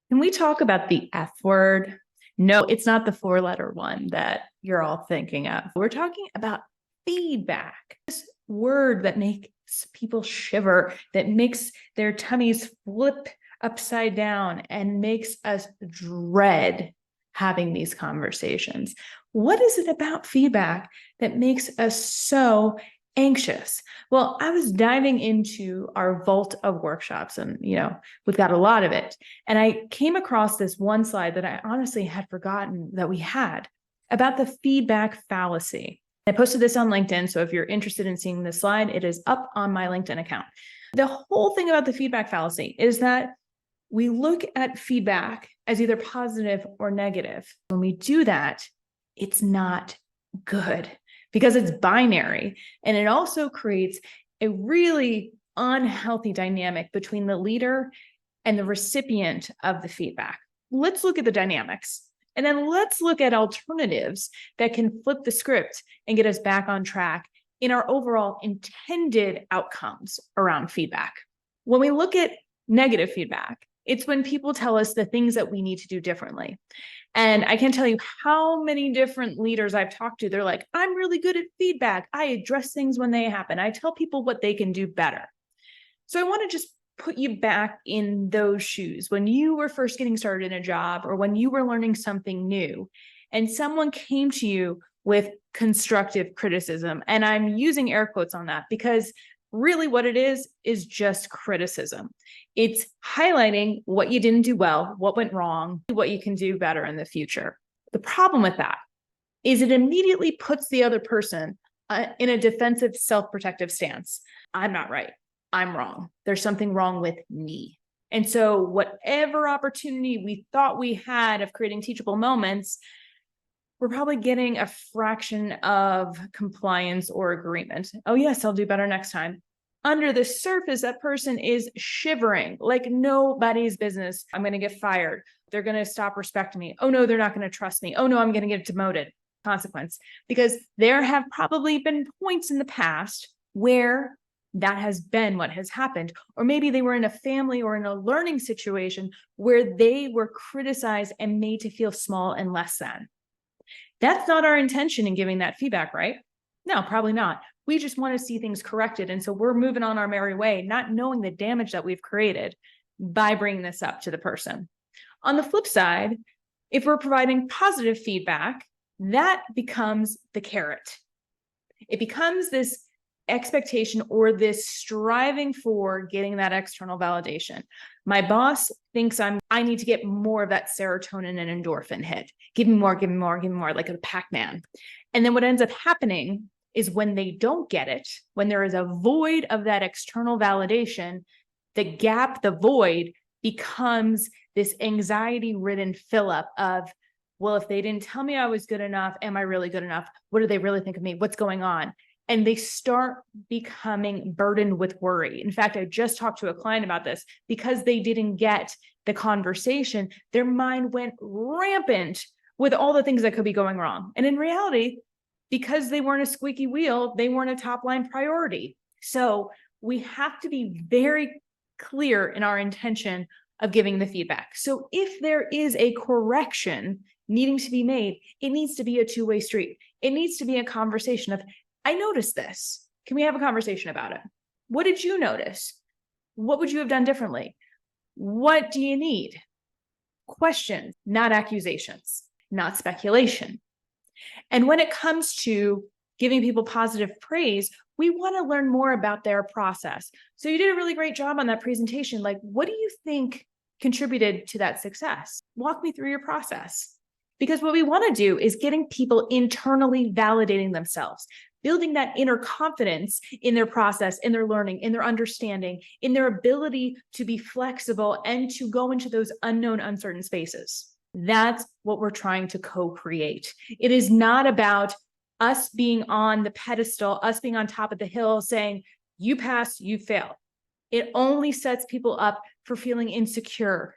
Can we talk about the F word? No, it's not the four-letter one that you're all thinking of. We're talking about feedback, this word that makes people shiver, that makes their tummies flip upside down and makes us dread having these conversations. What is it about feedback that makes us so anxious? Well, I was diving into our vault of workshops and, we've got a lot of it. And I came across this one slide that I honestly had forgotten that we had about the feedback fallacy. I posted this on LinkedIn. So if you're interested in seeing this slide, it is up on my LinkedIn account. The whole thing about the feedback fallacy is that we look at feedback as either positive or negative. When we do that, it's not good because it's binary. And it also creates a really unhealthy dynamic between the leader and the recipient of the feedback. Let's look at the dynamics. And then let's look at alternatives that can flip the script and get us back on track in our overall intended outcomes around feedback. When we look at negative feedback, it's when people tell us the things that we need to do differently. And I can't tell you how many different leaders I've talked to. They're like, I'm really good at feedback. I address things when they happen. I tell people what they can do better. So I want to just put you back in those shoes when you were first getting started in a job or when you were learning something new and someone came to you with constructive criticism. And I'm using air quotes on that because really what it is just criticism. It's highlighting what you didn't do well, what went wrong, what you can do better in the future. The problem with that is it immediately puts the other person in a defensive, self-protective stance. I'm not right. I'm wrong. There's something wrong with me. And so whatever opportunity we thought we had of creating teachable moments, we're probably getting a fraction of compliance or agreement. Oh, yes, I'll do better next time. Under the surface, that person is shivering like nobody's business. I'm going to get fired. They're going to stop respecting me. Oh, no, they're not going to trust me. Oh, no, I'm going to get demoted. Consequence. Because there have probably been points in the past where that has been what has happened. Or maybe they were in a family or in a learning situation where they were criticized and made to feel small and less than. That's not our intention in giving that feedback, right? No, probably not. We just want to see things corrected. And so we're moving on our merry way, not knowing the damage that we've created by bringing this up to the person. On the flip side, if we're providing positive feedback, that becomes the carrot. It becomes this expectation or this striving for getting that external validation. My boss thinks I need to get more of that serotonin and endorphin hit. Give me more, give me more, give me more, like a Pac-Man. And then what ends up happening is when they don't get it, when there is a void of that external validation, the gap, the void becomes this anxiety-ridden fill-up of, well, if they didn't tell me I was good enough, am I really good enough? What do they really think of me? What's going on? And they start becoming burdened with worry. In fact, I just talked to a client about this because they didn't get the conversation. Their mind went rampant with all the things that could be going wrong. And in reality, because they weren't a squeaky wheel, they weren't a top line priority. So we have to be very clear in our intention of giving the feedback. So if there is a correction needing to be made, it needs to be a two-way street. It needs to be a conversation of, I noticed this. Can we have a conversation about it? What did you notice? What would you have done differently? What do you need? Questions, not accusations, not speculation. And when it comes to giving people positive praise, we want to learn more about their process. So you did a really great job on that presentation. Like, what do you think contributed to that success? Walk me through your process. Because what we want to do is getting people internally validating themselves, building that inner confidence in their process, in their learning, in their understanding, in their ability to be flexible and to go into those unknown, uncertain spaces. That's what we're trying to co-create. It is not about us being on the pedestal, us being on top of the hill saying, you pass, you fail. It only sets people up for feeling insecure.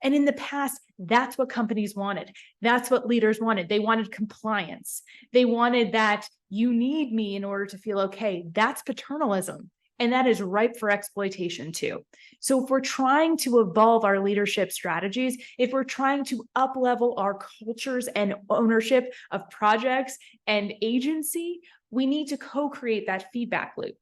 And in the past, that's what companies wanted. That's what leaders wanted. They wanted compliance. They wanted that you need me in order to feel okay. That's paternalism. And that is ripe for exploitation too. So if we're trying to evolve our leadership strategies, if we're trying to up-level our cultures and ownership of projects and agency, we need to co-create that feedback loop.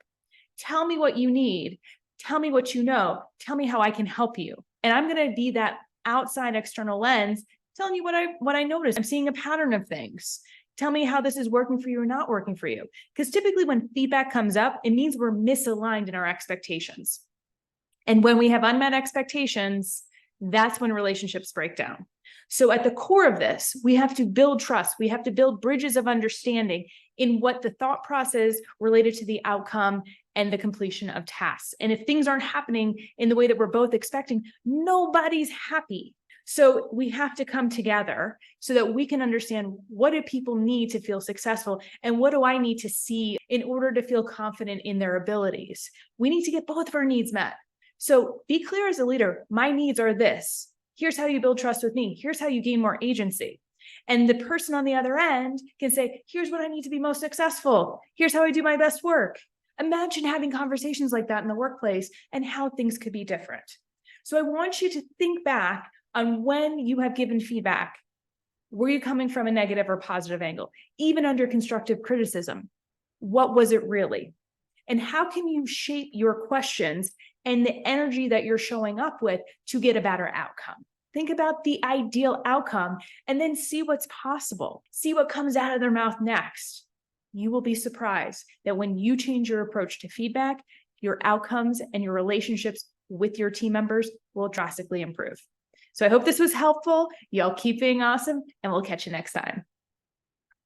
Tell me what you need. Tell me what you know. Tell me how I can help you. And I'm going to be that outside external lens telling you what I noticed. I'm seeing a pattern of things. Tell me how this is working for you or not working for you. Because typically when feedback comes up, it means we're misaligned in our expectations. And when we have unmet expectations, that's when relationships break down. So at the core of this, we have to build trust. We have to build bridges of understanding in what the thought process related to the outcome and the completion of tasks. And if things aren't happening in the way that we're both expecting, nobody's happy. So we have to come together so that we can understand, what do people need to feel successful, and what do I need to see in order to feel confident in their abilities? We need to get both of our needs met. So be clear as a leader, my needs are this. Here's how you build trust with me. Here's how you gain more agency. And the person on the other end can say, here's what I need to be most successful. Here's how I do my best work. Imagine having conversations like that in the workplace and how things could be different. So I want you to think back on when you have given feedback. Were you coming from a negative or positive angle? Even under constructive criticism, what was it really? And how can you shape your questions and the energy that you're showing up with to get a better outcome? Think about the ideal outcome and then see what's possible. See what comes out of their mouth next. You will be surprised that when you change your approach to feedback, your outcomes and your relationships with your team members will drastically improve. So I hope this was helpful. Y'all keep being awesome, and we'll catch you next time.